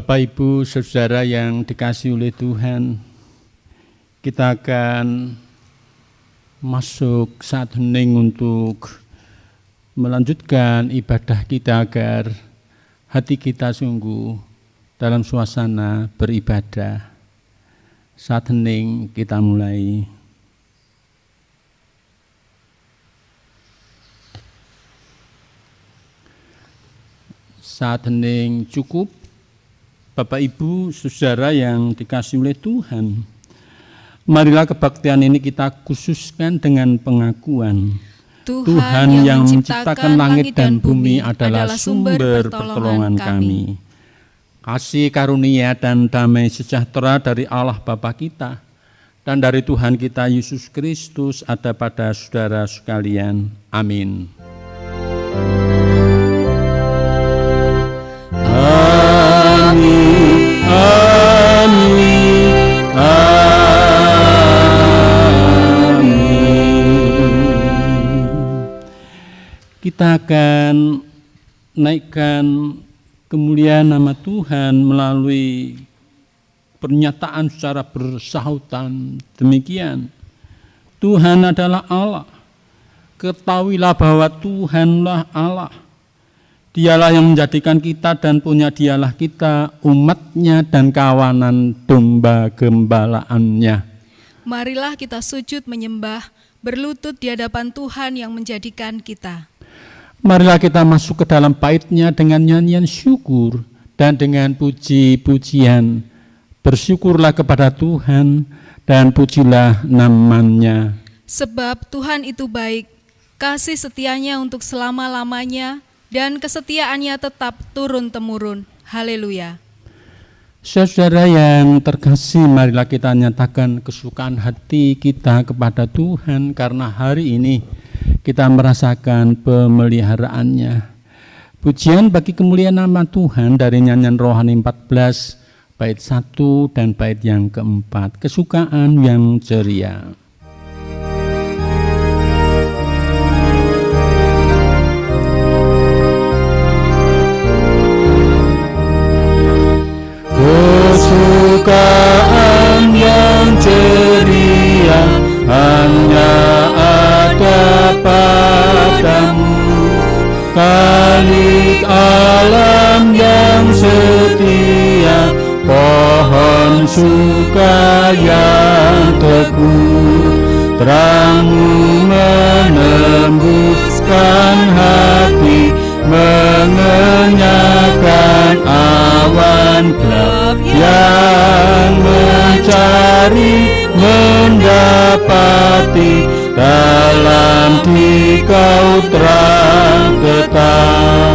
Bapak, Ibu, Saudara yang dikasihi oleh Tuhan, kita akan masuk saat hening untuk melanjutkan ibadah kita agar hati kita sungguh dalam suasana beribadah. Saat hening kita mulai. Saat hening cukup. Bapak, Ibu, Saudara yang dikasihi oleh Tuhan, marilah kebaktian ini kita khususkan dengan pengakuan Tuhan yang menciptakan langit dan bumi adalah sumber pertolongan kami. Kasih karunia dan damai sejahtera dari Allah Bapa kita dan dari Tuhan kita Yesus Kristus ada pada saudara sekalian. Amin. Amin, amin, amin. Kita akan naikkan kemuliaan nama Tuhan melalui pernyataan secara bersahutan demikian. Tuhan adalah Allah. Ketahuilah bahwa Tuhanlah Allah. Dialah yang menjadikan kita dan punya dialah kita, umatnya dan kawanan domba gembalaannya. Marilah kita sujud menyembah, berlutut di hadapan Tuhan yang menjadikan kita. Marilah kita masuk ke dalam bait-Nya dengan nyanyian syukur dan dengan puji-pujian. Bersyukurlah kepada Tuhan dan pujilah namanya. Sebab Tuhan itu baik, kasih setianya untuk selama-lamanya, dan kesetiaannya tetap turun-temurun. Haleluya. Saudara yang terkasih, marilah kita nyatakan kesukaan hati kita kepada Tuhan karena hari ini kita merasakan pemeliharaannya. Pujian bagi kemuliaan nama Tuhan dari nyanyian rohani 14, bait 1 dan bait yang keempat. Kesukaan yang ceria. Kesukaan yang ceria hanya ada padamu, Khalik alam yang setia, pohon suka yang teguh, terangmu menembuskan hati, mengenyahkan awan gelap yang mencari mendapati, dalam Dikau terang tetap.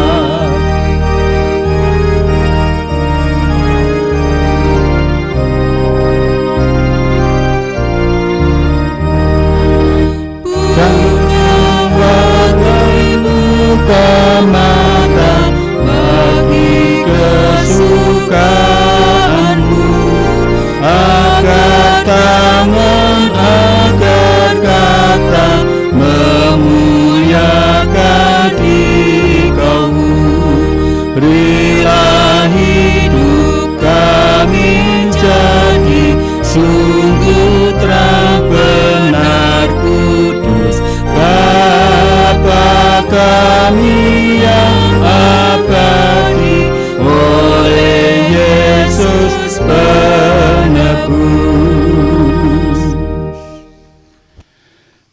Mata bagi kesukaanmu, agar tangan, agar kata memuliakan Dikau. Berilah hidup kami jadi sungguh terang, benar, kudus, Bapa kami yang abadi, oleh Yesus penebus.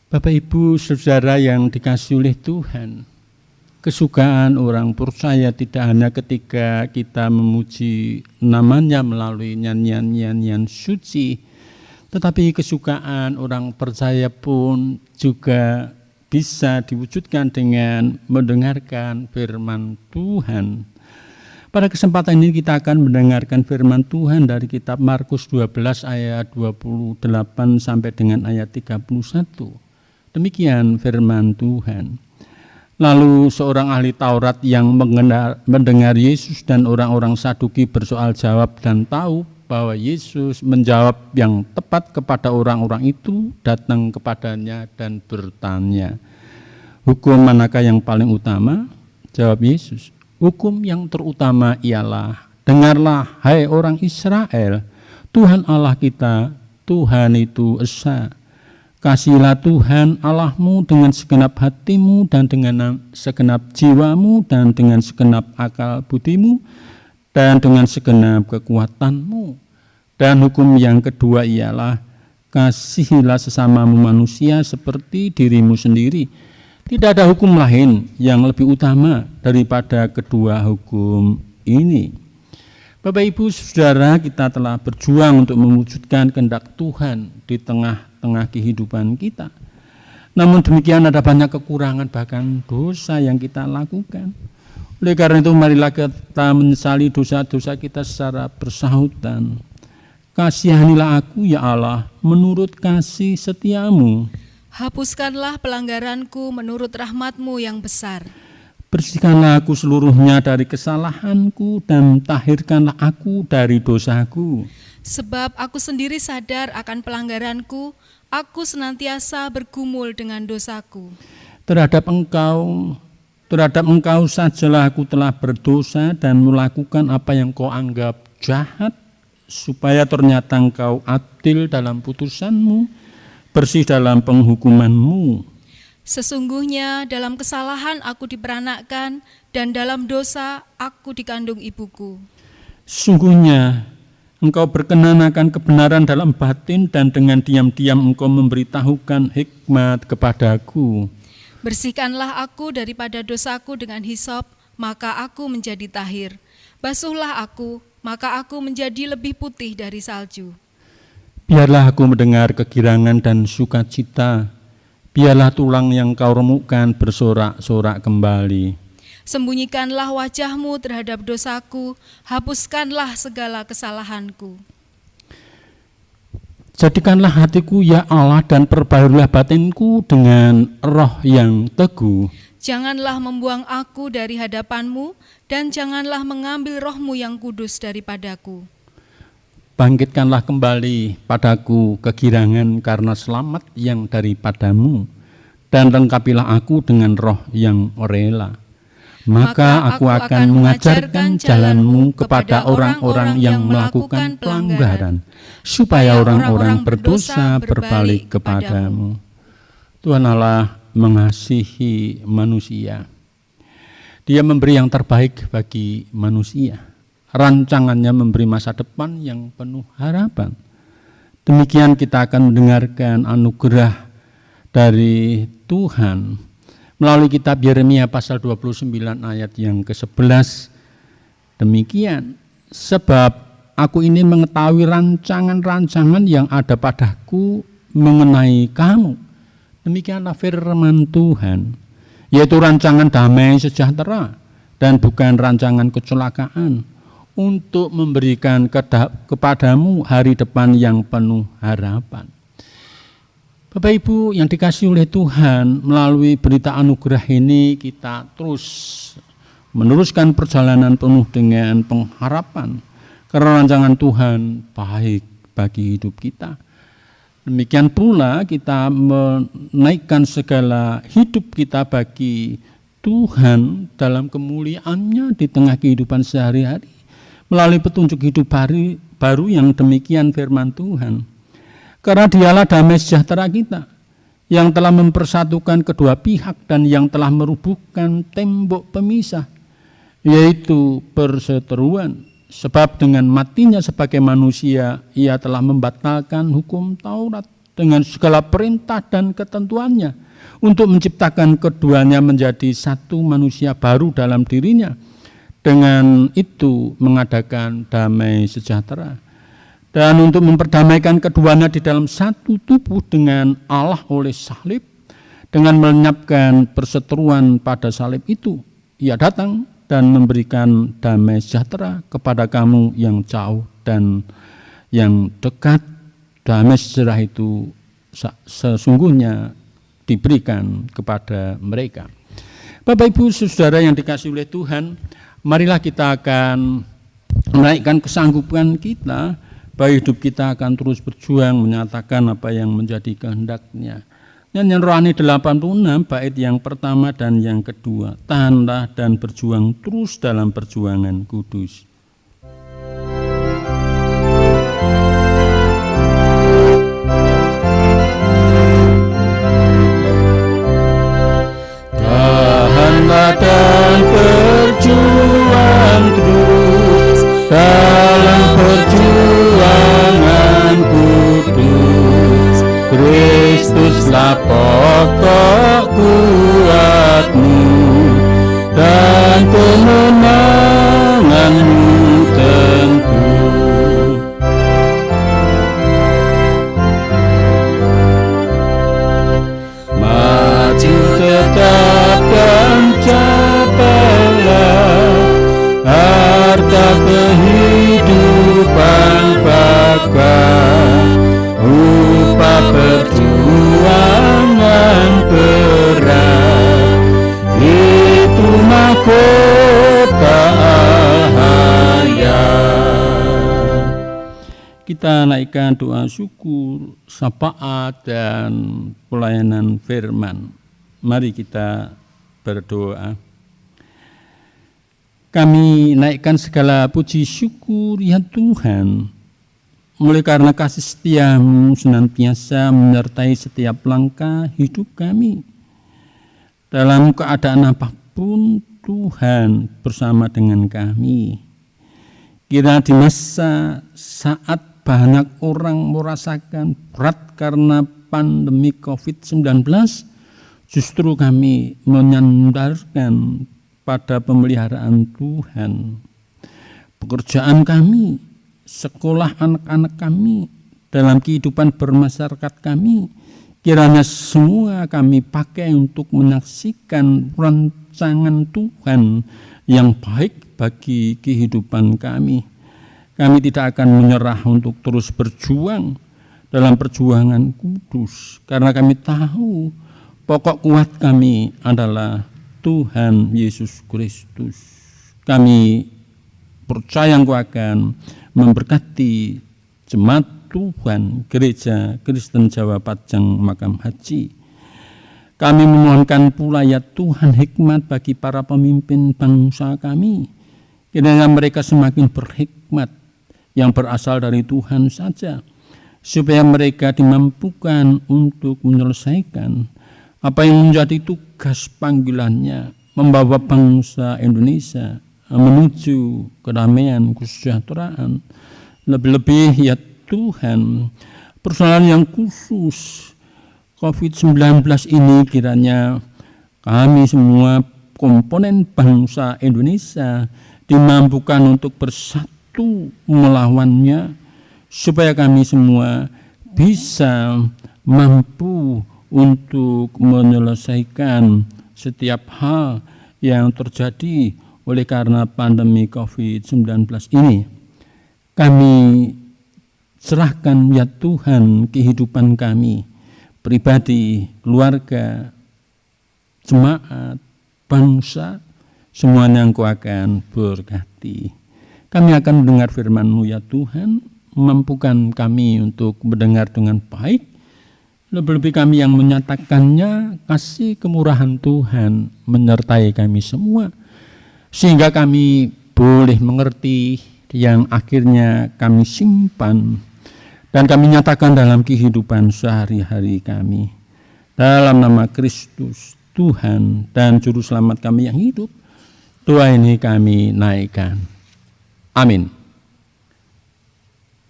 Bapak, Ibu, Saudara yang dikasihi oleh Tuhan, kesukaan orang percaya tidak hanya ketika kita memuji namanya melalui nyanyian-nyanyian suci, tetapi kesukaan orang percaya pun juga bisa diwujudkan dengan mendengarkan firman Tuhan. Pada kesempatan ini kita akan mendengarkan firman Tuhan dari kitab Markus 12 ayat 28 sampai dengan ayat 31. Demikian firman Tuhan. Lalu seorang ahli Taurat yang mendengar Yesus dan orang-orang Saduki bersoal jawab dan tahu bahwa Yesus menjawab yang tepat kepada orang-orang itu, datang kepadanya dan bertanya, "Hukum manakah yang paling utama?" Jawab Yesus, "Hukum yang terutama ialah, Dengarlah, hai orang Israel, Tuhan Allah kita, Tuhan itu esa. Kasihilah Tuhan Allahmu dengan segenap hatimu dan dengan segenap jiwamu dan dengan segenap akal budimu dan dengan segenap kekuatanmu. Dan hukum yang kedua ialah kasihilah sesamamu manusia seperti dirimu sendiri. Tidak ada hukum lain yang lebih utama daripada kedua hukum ini. Bapak Ibu Saudara, kita telah berjuang untuk mewujudkan kehendak Tuhan di tengah-tengah kehidupan kita. Namun demikian ada banyak kekurangan bahkan dosa yang kita lakukan. Oleh karena itu marilah kita menyesali dosa-dosa kita secara bersahutan. Kasihanilah aku ya Allah menurut kasih setiamu. Hapuskanlah pelanggaranku menurut rahmat-Mu yang besar. Bersihkanlah aku seluruhnya dari kesalahanku dan tahirkanlah aku dari dosaku. Sebab aku sendiri sadar akan pelanggaranku, aku senantiasa bergumul dengan dosaku. Terhadap engkau sajalah aku telah berdosa dan melakukan apa yang kau anggap jahat, supaya ternyata engkau adil dalam putusanmu, bersih dalam penghukumanmu. Sesungguhnya dalam kesalahan aku diperanakkan dan dalam dosa aku dikandung ibuku. Sungguhnya engkau berkenan akan kebenaran dalam batin dan dengan diam-diam engkau memberitahukan hikmat kepadaku. Bersihkanlah aku daripada dosaku dengan hisop, maka aku menjadi tahir. Basuhlah aku, maka aku menjadi lebih putih dari salju. Biarlah aku mendengar kegirangan dan sukacita. Biarlah tulang yang kau remukkan bersorak-sorak kembali. Sembunyikanlah wajah-Mu terhadap dosaku, hapuskanlah segala kesalahanku. Jadikanlah hatiku ya Allah dan perbaikilah batinku dengan roh yang teguh. Janganlah membuang aku dari hadapan-Mu dan janganlah mengambil roh-Mu yang kudus daripadaku. Bangkitkanlah kembali padaku kegirangan karena selamat yang daripadamu, dan lengkapilah aku dengan roh yang rela. Maka aku akan mengajarkan jalan-Mu kepada orang-orang yang melakukan pelanggaran, supaya orang-orang berdosa berbalik kepadamu. Tuhan Allah mengasihi manusia. Dia memberi yang terbaik bagi manusia. Rancangannya memberi masa depan yang penuh harapan. Demikian kita akan mendengarkan anugerah dari Tuhan melalui kitab Yeremia pasal 29 ayat yang ke-11. Demikian, sebab aku ini mengetahui rancangan-rancangan yang ada padaku mengenai kamu. Demikianlah firman Tuhan, yaitu rancangan damai sejahtera dan bukan rancangan kecelakaan, untuk memberikan kepadamu hari depan yang penuh harapan. Bapak Ibu yang dikasihi oleh Tuhan, melalui berita anugerah ini kita terus meneruskan perjalanan penuh dengan pengharapan, karena rancangan Tuhan baik bagi hidup kita. Demikian pula kita menaikkan segala hidup kita bagi Tuhan dalam kemuliaannya di tengah kehidupan sehari-hari, melalui petunjuk hidup baru yang demikian firman Tuhan. Karena dialah damai sejahtera kita, yang telah mempersatukan kedua pihak dan yang telah merubuhkan tembok pemisah, yaitu perseteruan. Sebab dengan matinya sebagai manusia, ia telah membatalkan hukum Taurat dengan segala perintah dan ketentuannya, untuk menciptakan keduanya menjadi satu manusia baru dalam dirinya, dengan itu mengadakan damai sejahtera. Dan untuk memperdamaikan keduanya di dalam satu tubuh dengan Allah oleh salib, dengan melenyapkan perseteruan pada salib itu, ia datang dan memberikan damai sejahtera kepada kamu yang jauh dan yang dekat. Damai sejahtera itu sesungguhnya diberikan kepada mereka. Bapak Ibu Saudara yang dikasihi oleh Tuhan, marilah kita akan menaikkan kesanggupan kita, bahwa hidup kita akan terus berjuang menyatakan apa yang menjadi kehendak-Nya. Nyanyian Rohani 86 bait yang pertama dan yang kedua. Tahanlah dan berjuang terus dalam perjuangan kudus. lah pokok kuatmu dan kemenanganmu tentu. Maju tetap dan capailah harta kehidupan bakal upah perjuangan berat, itu mahkota hayat. Kita naikkan doa syukur, syafaat dan pelayanan firman. Mari kita berdoa. Kami naikkan segala puji syukur ya Tuhan, mulai karena kasih setia-Mu senantiasa menyertai setiap langkah hidup kami. Dalam keadaan apapun Tuhan bersama dengan kami. Kira di masa saat banyak orang merasakan berat karena pandemi COVID-19, justru kami menyandarkan pada pemeliharaan Tuhan. Pekerjaan kami, sekolah anak-anak kami, dalam kehidupan bermasyarakat kami, kiranya semua kami pakai untuk menyaksikan rancangan Tuhan yang baik bagi kehidupan kami. Kami tidak akan menyerah untuk terus berjuang dalam perjuangan kudus, karena kami tahu pokok kuat kami adalah Tuhan Yesus Kristus. Kami percaya Engkau akan memberkati jemaat Tuhan Gereja Kristen Jawa Pajang Makam Haji. Kami memohonkan pula ya Tuhan hikmat bagi para pemimpin bangsa kami. Kiranya mereka semakin berhikmat yang berasal dari Tuhan saja, supaya mereka dimampukan untuk menyelesaikan apa yang menjadi tugas panggilannya, membawa bangsa Indonesia menuju kedamaian, kesejahteraan. Lebih-lebih ya Tuhan, persoalan yang khusus COVID-19 ini kiranya kami semua komponen bangsa Indonesia dimampukan untuk bersatu melawannya, supaya kami semua bisa mampu untuk menyelesaikan setiap hal yang terjadi oleh karena pandemi COVID-19 ini. Kami serahkan ya Tuhan kehidupan kami, pribadi, keluarga, jemaat, bangsa, semuanya Engkau akan berkati. Kami akan mendengar firman-Mu ya Tuhan, mampukan kami untuk mendengar dengan baik. Lebih-lebih kami yang menyatakannya, kasih kemurahan Tuhan menyertai kami semua, sehingga kami boleh mengerti yang akhirnya kami simpan dan kami nyatakan dalam kehidupan sehari-hari kami. Dalam nama Kristus, Tuhan dan Juru Selamat kami yang hidup, doa ini kami naikkan. Amin.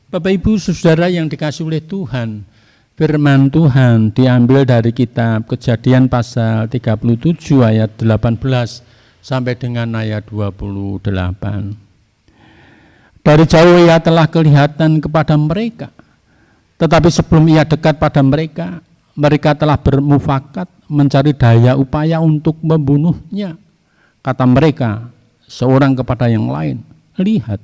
Bapak Ibu Saudara yang dikasihi oleh Tuhan, firman Tuhan diambil dari kitab Kejadian pasal 37 ayat 18 sampai dengan ayat 28. Dari jauh ia telah kelihatan kepada mereka, tetapi sebelum ia dekat pada mereka, mereka telah bermufakat mencari daya upaya untuk membunuhnya. Kata mereka seorang kepada yang lain, lihat,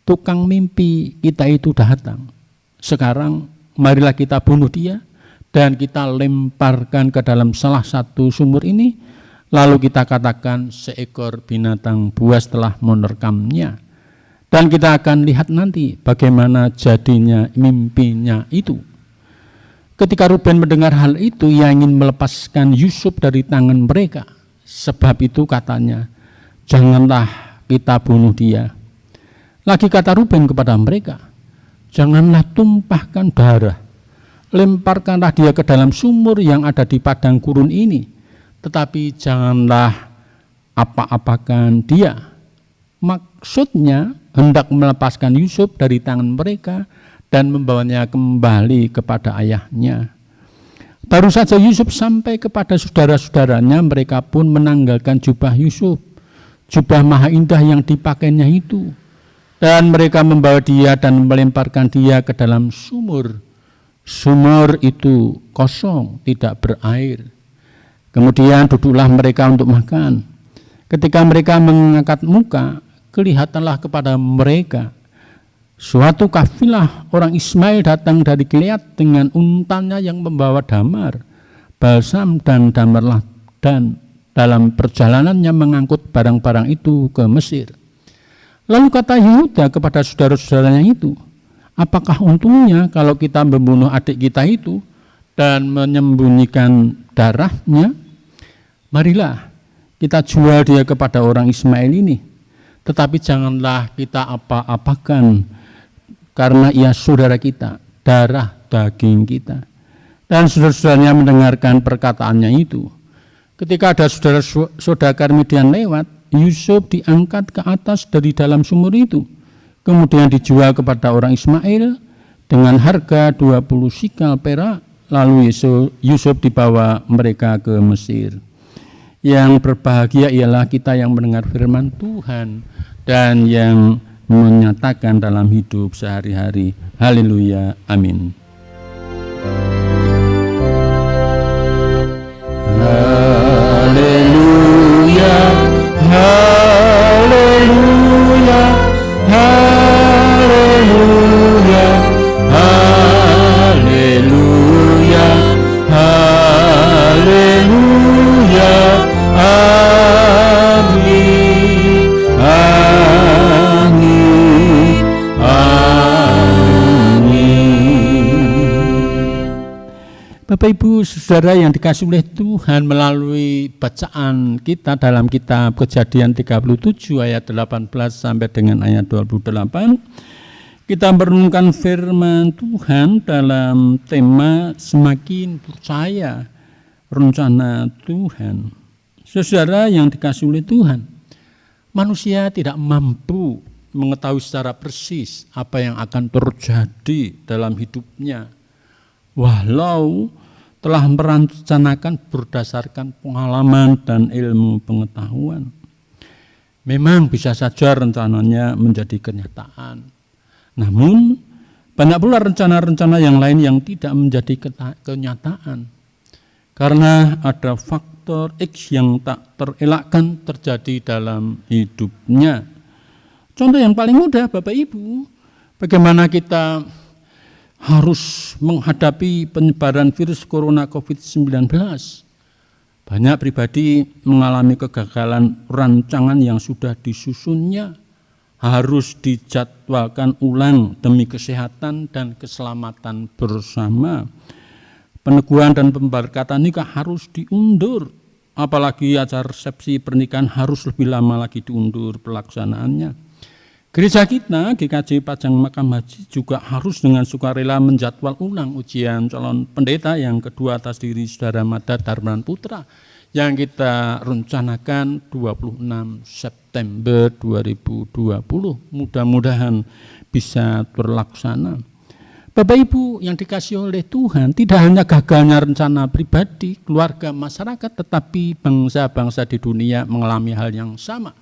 tukang mimpi kita itu datang. Sekarang marilah kita bunuh dia dan kita lemparkan ke dalam salah satu sumur ini, lalu kita katakan seekor binatang buas telah menerkamnya, dan kita akan lihat nanti bagaimana jadinya mimpinya itu. Ketika Ruben mendengar hal itu, ia ingin melepaskan Yusuf dari tangan mereka. Sebab itu katanya, janganlah kita bunuh dia. Lagi kata Ruben kepada mereka, janganlah tumpahkan darah, lemparkanlah dia ke dalam sumur yang ada di padang gurun ini, tetapi janganlah apa-apakan dia. Maksudnya hendak melepaskan Yusuf dari tangan mereka dan membawanya kembali kepada ayahnya. Baru saja Yusuf sampai kepada saudara-saudaranya, mereka pun menanggalkan jubah Yusuf, jubah maha indah yang dipakainya itu. Dan mereka membawa dia dan melemparkan dia ke dalam sumur. Sumur itu kosong, tidak berair. Kemudian duduklah mereka untuk makan. Ketika mereka mengangkat muka, kelihatanlah kepada mereka suatu kafilah orang Ismail datang dari Gilead dengan untannya yang membawa damar, balsam dan damarlah, dan dalam perjalanannya mengangkut barang-barang itu ke Mesir. Lalu kata Yehuda kepada saudara-saudaranya itu, apakah untungnya kalau kita membunuh adik kita itu dan menyembunyikan darahnya? Marilah kita jual dia kepada orang Ismail ini, tetapi janganlah kita apa-apakan, karena ia saudara kita, darah daging kita. Dan saudara-saudaranya mendengarkan perkataannya itu. Ketika ada saudara-saudara Midian lewat, Yusuf diangkat ke atas dari dalam sumur itu, kemudian dijual kepada orang Ismail dengan harga 20 sikal perak, lalu Yusuf dibawa mereka ke Mesir. Yang berbahagia ialah kita yang mendengar firman Tuhan dan yang menyatakan dalam hidup sehari-hari. Haleluya, amin. Haleluya, haleluya, haleluya, haleluya, haleluya, amin, amin, amin. Bapak Ibu Saudara yang dikasihi oleh Tuhan, melalui bacaan kita dalam kitab Kejadian 37 ayat 18 sampai dengan ayat 28, kita merenungkan firman Tuhan dalam tema semakin percaya rencana Tuhan. Saudara yang dikasihi oleh Tuhan, manusia tidak mampu mengetahui secara persis apa yang akan terjadi dalam hidupnya, walau telah merencanakan berdasarkan pengalaman dan ilmu pengetahuan. Memang bisa saja rencananya menjadi kenyataan. Namun, banyak pula rencana-rencana yang lain yang tidak menjadi kenyataan. Karena ada faktor X yang tak terelakkan terjadi dalam hidupnya. Contoh yang paling mudah, Bapak Ibu, bagaimana kita harus menghadapi penyebaran virus corona COVID-19. Banyak pribadi mengalami kegagalan rancangan yang sudah disusunnya, harus dijadwalkan ulang demi kesehatan dan keselamatan bersama. Peneguhan dan pemberkatan nikah harus diundur, apalagi acara resepsi pernikahan harus lebih lama lagi diundur pelaksanaannya. Gereja kita, GKJ Pajang Makam Haji, juga harus dengan sukarela menjadwal ulang ujian calon pendeta yang kedua atas diri Saudara Mada Darmawan Putra yang kita rencanakan 26 September 2020. Mudah-mudahan bisa terlaksana. Bapak Ibu yang dikasihi oleh Tuhan, tidak hanya gagalnya rencana pribadi, keluarga, masyarakat, tetapi bangsa-bangsa di dunia mengalami hal yang sama.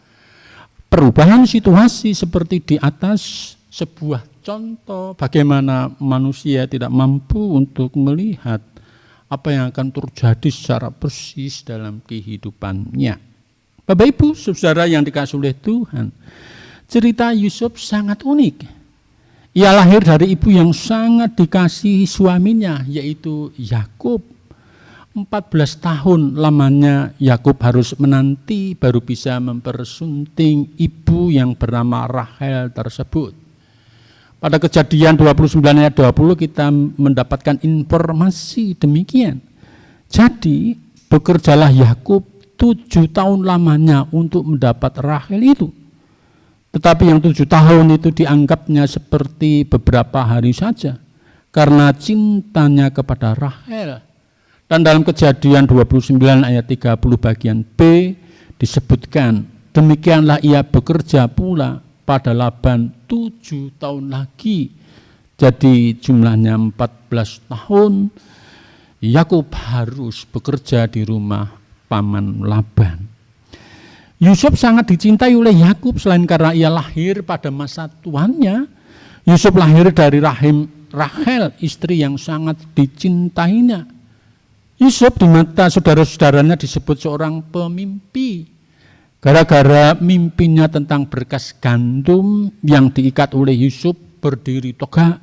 Perubahan situasi seperti di atas sebuah contoh bagaimana manusia tidak mampu untuk melihat apa yang akan terjadi secara persis dalam kehidupannya. Bapak Ibu Saudara yang dikasihi oleh Tuhan, cerita Yusuf sangat unik. Ia lahir dari ibu yang sangat dikasihi suaminya, yaitu Yakub. 14 tahun lamanya Yakub harus menanti baru bisa mempersunting ibu yang bernama Rahel tersebut. Pada Kejadian 29 ayat 20 kita mendapatkan informasi demikian. Jadi bekerjalah Yakub 7 tahun lamanya untuk mendapat Rahel itu. Tetapi yang 7 tahun itu dianggapnya seperti beberapa hari saja karena cintanya kepada Rahel. Dan dalam Kejadian 29 ayat 30 bagian B disebutkan, demikianlah ia bekerja pula pada Laban 7 tahun lagi. Jadi jumlahnya 14 tahun. Yakub harus bekerja di rumah paman Laban. Yusuf sangat dicintai oleh Yakub selain karena ia lahir pada masa tuannya. Yusuf lahir dari rahim Rachel, istri yang sangat dicintainya. Yusuf di mata saudara-saudaranya disebut seorang pemimpi. Gara-gara mimpinya tentang berkas gandum yang diikat oleh Yusuf berdiri tegak.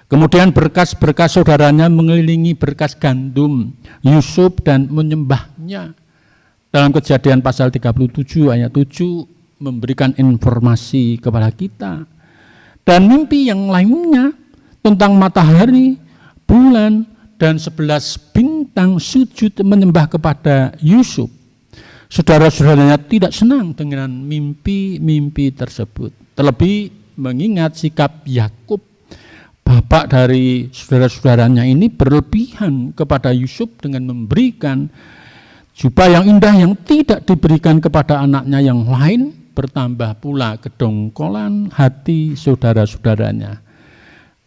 Kemudian berkas-berkas saudaranya mengelilingi berkas gandum Yusuf dan menyembahnya. Dalam Kejadian pasal 37 ayat 7 memberikan informasi kepada kita. Dan mimpi yang lainnya tentang matahari, bulan, dan 11 bintang sujud menyembah kepada Yusuf. Saudara-saudaranya tidak senang dengan mimpi-mimpi tersebut. Terlebih mengingat sikap Yakub, bapak dari saudara-saudaranya ini berlebihan kepada Yusuf dengan memberikan jubah yang indah yang tidak diberikan kepada anaknya yang lain, bertambah pula kedongkolan hati saudara-saudaranya.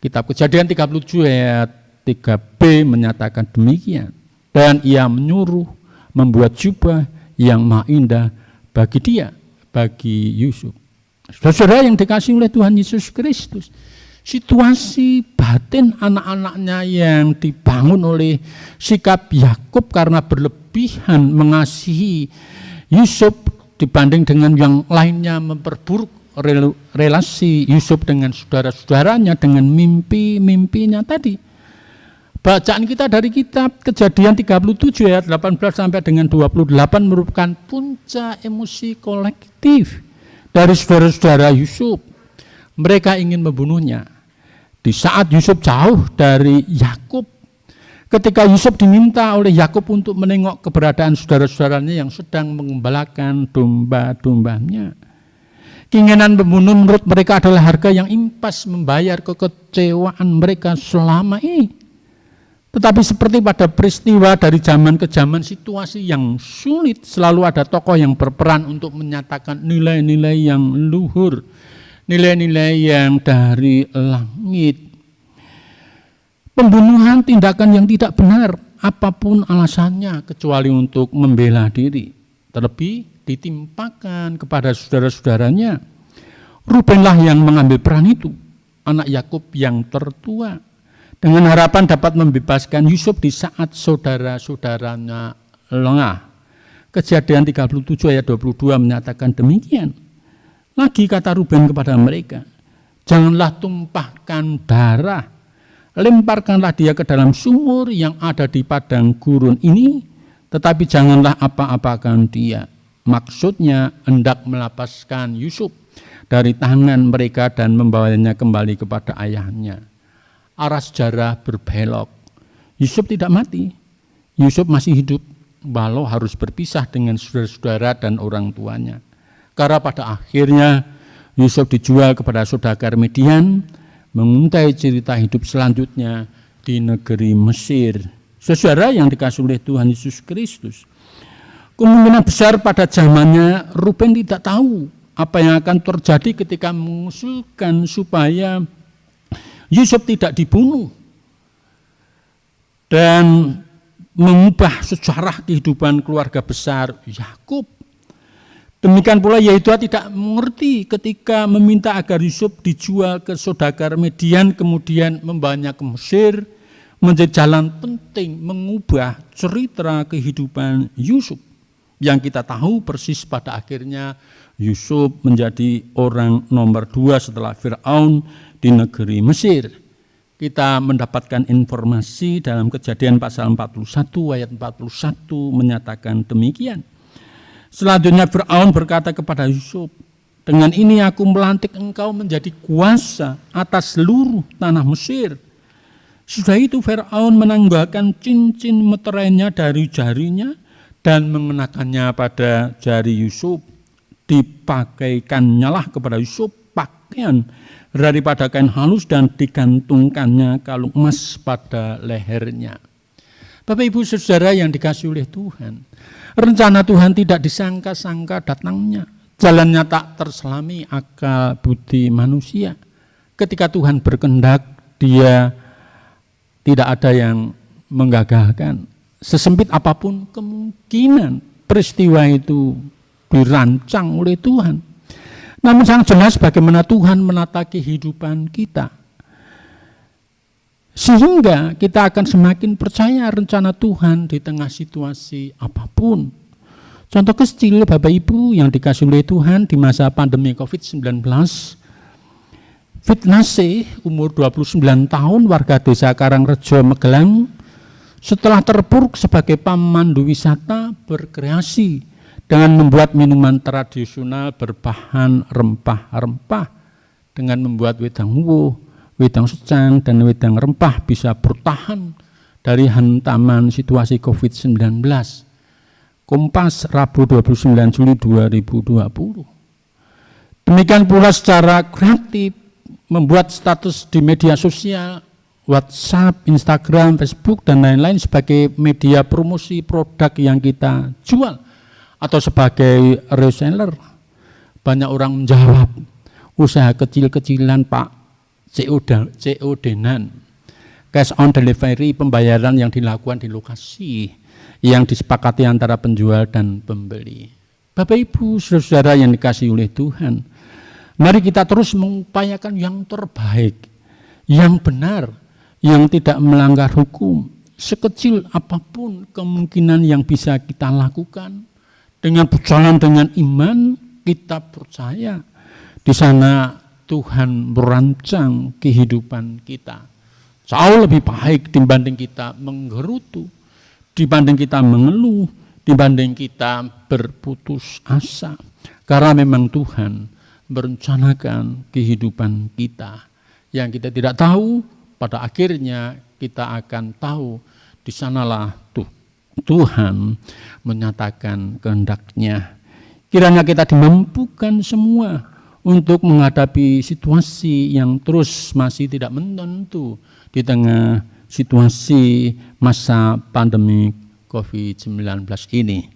Kitab Kejadian 37 ayat 3b menyatakan demikian. Dan ia menyuruh membuat jubah yang maha indah bagi dia, bagi Yusuf. Saudara yang dikasihi oleh Tuhan Yesus Kristus, situasi batin anak-anaknya yang dibangun oleh sikap Yakub karena berlebihan mengasihi Yusuf dibanding dengan yang lainnya memperburuk relasi Yusuf dengan saudara-saudaranya dengan mimpi-mimpinya tadi. Bacaan kita dari kitab Kejadian 37 ayat 18 sampai dengan 28 merupakan puncak emosi kolektif dari saudara-saudara Yusuf. Mereka ingin membunuhnya. Di saat Yusuf jauh dari Yakub, ketika Yusuf diminta oleh Yakub untuk menengok keberadaan saudara-saudaranya yang sedang mengembalakan domba-dombanya. Keinginan membunuh menurut mereka adalah harga yang impas membayar kekecewaan mereka selama ini. Tetapi seperti pada peristiwa dari zaman ke zaman, situasi yang sulit, selalu ada tokoh yang berperan untuk menyatakan nilai-nilai yang luhur, nilai-nilai yang dari langit. Pembunuhan tindakan yang tidak benar, apapun alasannya, kecuali untuk membela diri. Terlebih ditimpakan kepada saudara-saudaranya. Rubenlah yang mengambil peran itu, anak Yakub yang tertua, dengan harapan dapat membebaskan Yusuf di saat saudara-saudaranya lengah. Kejadian 37 ayat 22 menyatakan demikian. Lagi kata Ruben kepada mereka, janganlah tumpahkan darah, lemparkanlah dia ke dalam sumur yang ada di padang gurun ini, tetapi janganlah apa-apakan dia. Maksudnya hendak melepaskan Yusuf dari tangan mereka dan membawanya kembali kepada ayahnya. Arah sejarah berbelok. Yusuf tidak mati. Yusuf masih hidup, walau harus berpisah dengan saudara-saudara dan orang tuanya. Karena pada akhirnya Yusuf dijual kepada saudagar Midian, menguntai cerita hidup selanjutnya di negeri Mesir. Saudara yang dikasihi oleh Tuhan Yesus Kristus, kemungkinan besar pada zamannya Ruben tidak tahu apa yang akan terjadi ketika mengusulkan supaya Yusuf tidak dibunuh dan mengubah sejarah kehidupan keluarga besar Yakub. Demikian pula Yehudua tidak mengerti ketika meminta agar Yusuf dijual ke saudagar Midian, kemudian membawanya ke Mesir, menjadi jalan penting mengubah cerita kehidupan Yusuf. Yang kita tahu persis pada akhirnya Yusuf menjadi orang nomor 2 setelah Fir'aun di negeri Mesir. Kita mendapatkan informasi dalam Kejadian pasal 41 ayat 41 menyatakan demikian. Selanjutnya Fir'aun berkata kepada Yusuf, dengan ini aku melantik engkau menjadi kuasa atas seluruh tanah Mesir. Sudah itu Fir'aun menanggalkan cincin meterainya dari jarinya dan mengenakannya pada jari Yusuf. Dipakeikannyalah kepada Yusuf pakaian daripada kain halus dan digantungkannya kalung emas pada lehernya. Bapak Ibu Saudara yang dikasihi oleh Tuhan, rencana Tuhan tidak disangka-sangka datangnya. Jalannya tak terselami akal budi manusia. Ketika Tuhan berkehendak, dia tidak ada yang menggagalkan. Sesempit apapun kemungkinan peristiwa itu dirancang oleh Tuhan. Namun sangat jelas bagaimana Tuhan menata kehidupan kita. Sehingga kita akan semakin percaya rencana Tuhan di tengah situasi apapun. Contoh kecil Bapak Ibu yang dikasih oleh Tuhan di masa pandemi COVID-19. Fitnase umur 29 tahun warga desa Karangrejo, Magelang, setelah terpuruk sebagai pemandu wisata berkreasi dengan membuat minuman tradisional berbahan rempah-rempah, dengan membuat wedang uwuh, wedang secang, dan wedang rempah bisa bertahan dari hantaman situasi COVID-19. Kompas, Rabu 29 Juli 2020. Demikian pula secara kreatif membuat status di media sosial, WhatsApp, Instagram, Facebook, dan lain-lain sebagai media promosi produk yang kita jual atau sebagai reseller. Banyak orang menjawab, usaha kecil-kecilan Pak, COD-nan, cash on delivery, pembayaran yang dilakukan di lokasi yang disepakati antara penjual dan pembeli. Bapak Ibu, saudara yang dikasihi oleh Tuhan, mari kita terus mengupayakan yang terbaik, yang benar, yang tidak melanggar hukum, sekecil apapun kemungkinan yang bisa kita lakukan. Dengan berjalan dengan iman, kita percaya di sana Tuhan merancang kehidupan kita. Jauh lebih baik dibanding kita menggerutu, dibanding kita mengeluh, dibanding kita berputus asa. Karena memang Tuhan merencanakan kehidupan kita. Yang kita tidak tahu, pada akhirnya kita akan tahu di sanalah Tuhan menyatakan kehendak-Nya. Kiranya kita dimampukan semua untuk menghadapi situasi yang terus masih tidak menentu di tengah situasi masa pandemi COVID-19 ini.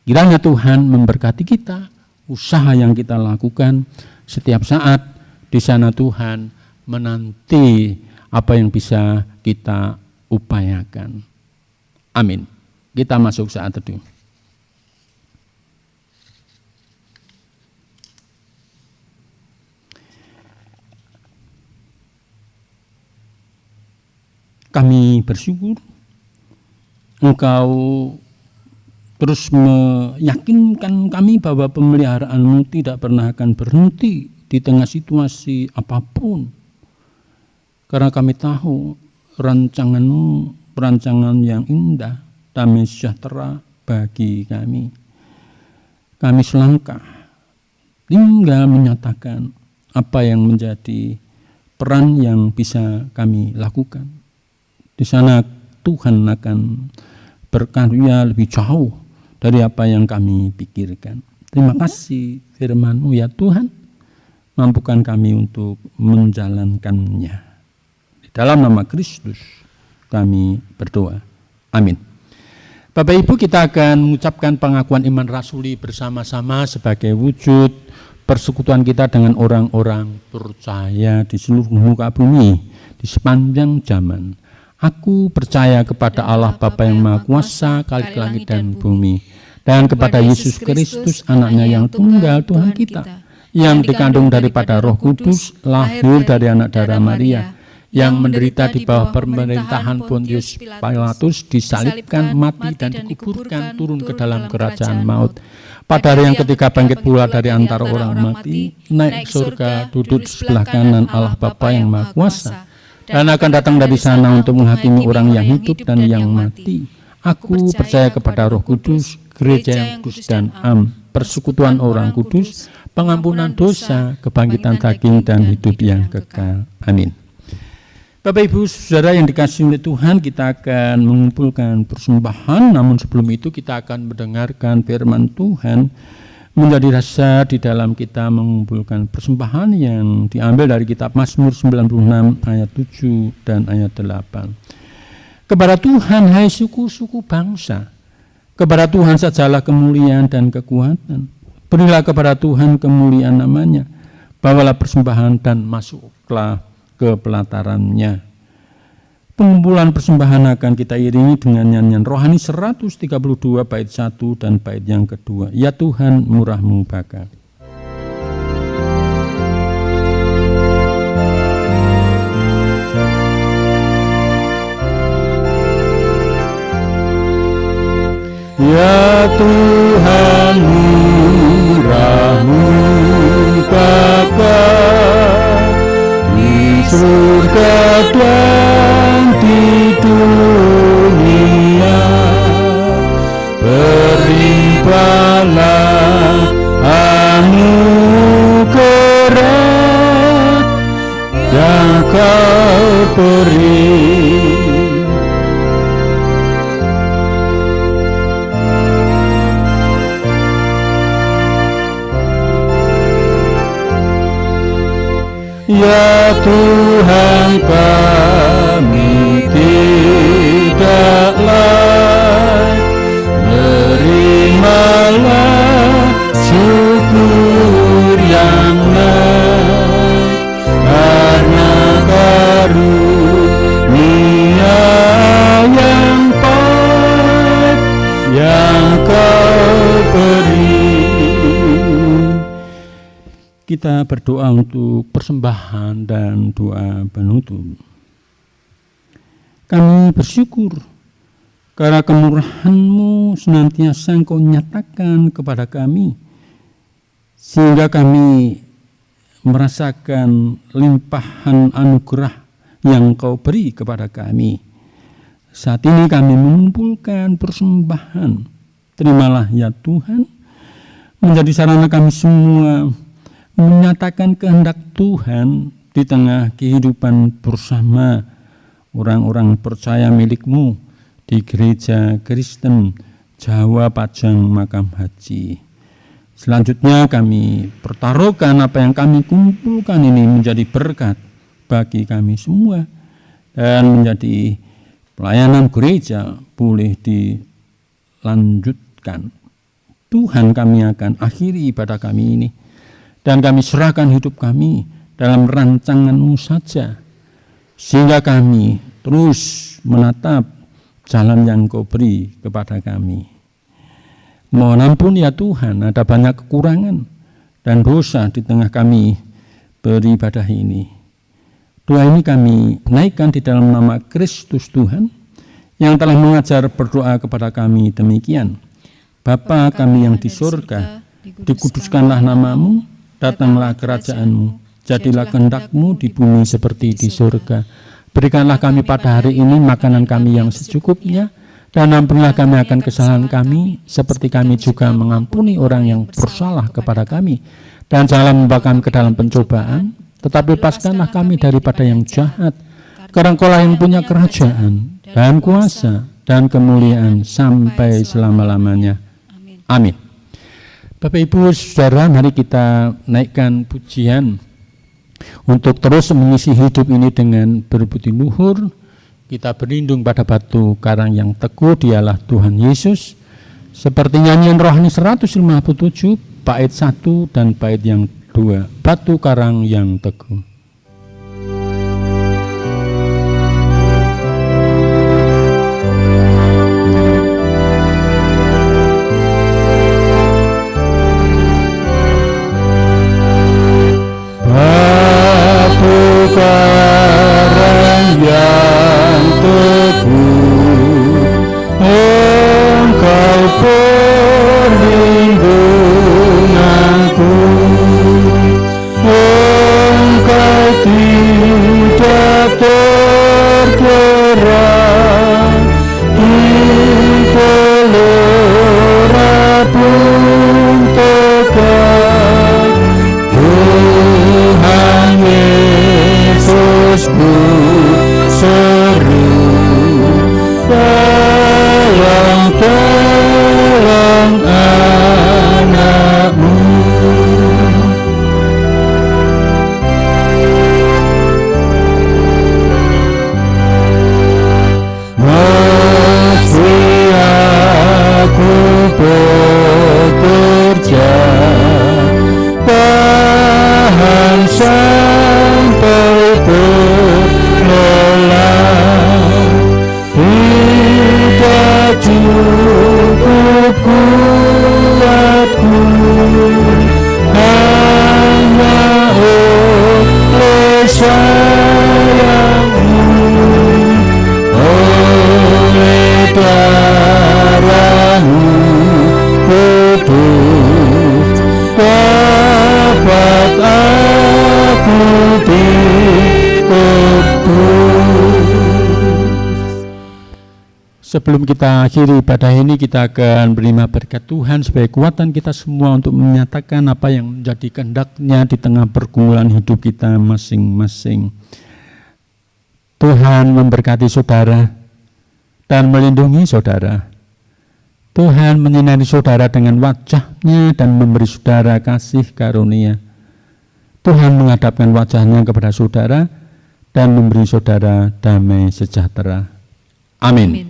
Kiranya Tuhan memberkati kita, usaha yang kita lakukan setiap saat, di sana Tuhan menanti apa yang bisa kita upayakan. Amin. Kita masuk saat teduh. Kami bersyukur Engkau terus meyakinkan kami bahwa pemeliharaan-Mu tidak pernah akan berhenti di tengah situasi apapun. Karena kami tahu rancangan-Mu perancangan yang indah, damai sejahtera bagi kami. Kami selangkah tinggal menyatakan apa yang menjadi peran yang bisa kami lakukan. Di sana Tuhan akan berkarya lebih jauh dari apa yang kami pikirkan. Terima kasih firman-Mu ya Tuhan, mampukan kami untuk menjalankannya. Di dalam nama Kristus kami berdoa. Amin. Bapak Ibu, kita akan mengucapkan pengakuan iman rasuli bersama-sama sebagai wujud persekutuan kita dengan orang-orang percaya di seluruh muka bumi di sepanjang zaman. Aku percaya kepada Allah Bapa yang Maha Kuasa, Khalik langit dan bumi, dan kepada Yesus Kristus, Anaknya yang tunggal Tuhan kita, yang dikandung daripada Roh Kudus, lahir dari anak darah Maria, yang menderita di bawah pemerintahan Pontius Pilatus, disalibkan, mati dan dikuburkan, turun ke dalam kerajaan maut. Pada hari yang ketiga bangkit pula dari antara orang mati, naik surga, duduk di sebelah kanan Allah Bapa yang Maha Kuasa, dan akan datang dari sana untuk menghakimi orang yang hidup dan yang mati. Aku percaya kepada Roh Kudus, gereja yang kudus dan am, persekutuan orang kudus, pengampunan dosa, kebangkitan daging dan hidup yang kekal. Amin. Bapak Ibu Saudara yang dikasihi oleh Tuhan, kita akan mengumpulkan persembahan, namun sebelum itu kita akan mendengarkan firman Tuhan. Menjadi rasa di dalam kita mengumpulkan persembahan yang diambil dari kitab Mazmur 96 ayat 7 dan ayat 8. Kepada Tuhan hai suku-suku bangsa, kepada Tuhan sajalah kemuliaan dan kekuatan. Berilah kepada Tuhan kemuliaan namanya, bawalah persembahan dan masuklah ke pelatarannya. Pengumpulan persembahan akan kita iringi dengan nyanyian rohani 132 bait 1 dan bait yang kedua. Ya Tuhan, murah-Mu baka. Ya Tuhan, murah-Mu Bapa, di surga dan di dunia, berlimpahlah anugerah yang Kau beri. Ya Tuhan, kami tidak layak, terimalah syukur yang naik karena karunia yang baik yang Kau beri. Kita berdoa untuk persembahan dan doa penutup. Kami bersyukur karena kemurahan-Mu senantiasa Engkau nyatakan kepada kami, sehingga kami merasakan limpahan anugerah yang Kau beri kepada kami. Saat ini kami mengumpulkan persembahan. Terimalah ya Tuhan, menjadi sarana kami semua menyatakan kehendak Tuhan di tengah kehidupan bersama orang-orang percaya milik-Mu di Gereja Kristen Jawa Pajang Makam Haji. Selanjutnya kami pertaruhkan apa yang kami kumpulkan ini menjadi berkat bagi kami semua dan menjadi pelayanan gereja boleh dilanjutkan. Tuhan, kami akan akhiri ibadah kami ini dan kami serahkan hidup kami dalam rancangan-Mu saja, sehingga kami terus menatap jalan yang Kau beri kepada kami. Mohon ampun ya Tuhan, ada banyak kekurangan dan dosa di tengah kami beribadah ini. Doa ini kami naikkan di dalam nama Kristus Tuhan yang telah mengajar berdoa kepada kami demikian. Bapa kami yang di surga, dikuduskanlah nama-Mu, datanglah kerajaan-Mu, jadilah kehendak-Mu di bumi seperti di surga. Berikanlah kami pada hari ini makanan kami yang secukupnya, dan ampunilah kami akan kesalahan kami, seperti kami juga mengampuni orang yang bersalah kepada kami. Dan janganlah membawa kami ke dalam pencobaan, tetapi lepaskanlah kami daripada yang jahat. Karena Engkau-lah yang punya kerajaan, dan kuasa, dan kemuliaan sampai selama-lamanya. Amin. Bapak Ibu Saudara, mari kita naikkan pujian untuk terus mengisi hidup ini dengan berbudi luhur. Kita berlindung pada batu karang yang teguh, Dialah Tuhan Yesus. Seperti nyanyian rohani 157 bait 1 dan bait yang 2, batu karang yang teguh. Karang yang teguh, Engkau perlindunganku, Engkau Sebelum kita akhiri ibadah ini, kita akan menerima berkat Tuhan sebagai kekuatan kita semua untuk menyatakan apa yang menjadi kehendak-Nya di tengah pergumulan hidup kita masing-masing. Tuhan memberkati saudara dan melindungi saudara. Tuhan menyinari saudara dengan wajah-Nya dan memberi saudara kasih karunia. Tuhan menghadapkan wajah-Nya kepada saudara dan memberi saudara damai sejahtera. Amin.